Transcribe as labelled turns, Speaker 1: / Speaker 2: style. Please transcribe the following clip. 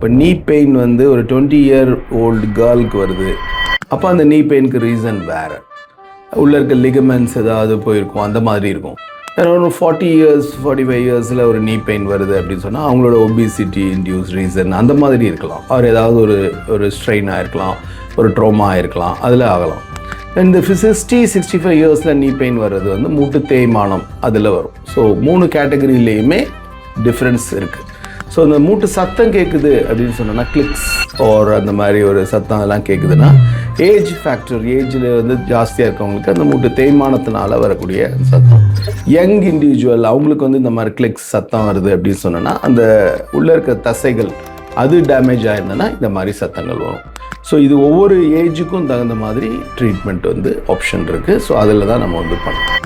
Speaker 1: இப்போ நீ பெயின் வந்து ஒரு 20-year-old கேர்ளுக்கு வருது. அப்போ அந்த நீ பெயினுக்கு ரீசன் வேறு. உள்ளே இருக்க லிகமெண்ட்ஸ் ஏதாவது போயிருக்கும், அந்த மாதிரி இருக்கும். ஒரு 40 years 45 yearsல ஒரு நீ பெயின் வருது அப்படின்னு சொன்னால் அவங்களோட ஒபிசிட்டி இன்டியூஸ் ரீசன் அந்த மாதிரி இருக்கலாம். அவர் ஏதாவது ஒரு ஸ்ட்ரெயின் ஆகிருக்கலாம், ஒரு ட்ரோமா ஆகிருக்கலாம், அதில் ஆகலாம். இந்த 60-65 yearsல நீ பெயின் வர்றது வந்து மூட்டு தேய்மானம் அதில் வரும். ஸோ 3 கேட்டகரியிலையுமே டிஃப்ரென்ஸ் இருக்குது. ஸோ இந்த மூட்டு சத்தம் கேட்குது அப்படின்னு சொன்னோன்னா கிளிக்ஸ் ஒரு அந்த மாதிரி ஒரு சத்தம் அதெல்லாம் கேட்குதுன்னா ஏஜ் ஃபேக்டர், ஏஜில் வந்து ஜாஸ்தியாக இருக்கவங்களுக்கு அந்த மூட்டு தேய்மானத்தினால வரக்கூடிய சத்தம். யங் இண்டிவிஜுவல் அவங்களுக்கு வந்து இந்த மாதிரி கிளிக்ஸ் சத்தம் வருது அப்படின்னு சொன்னோன்னா அந்த உள்ளே இருக்க தசைகள் அது டேமேஜ் ஆயிருந்ததுன்னா இந்த மாதிரி சத்தங்கள் வரும். ஸோ இது ஒவ்வொரு ஏஜுக்கும் தகுந்த மாதிரி ட்ரீட்மெண்ட் வந்து ஆப்ஷன் இருக்குது. ஸோ அதில் தான் நம்ம வந்து பண்ணலாம்.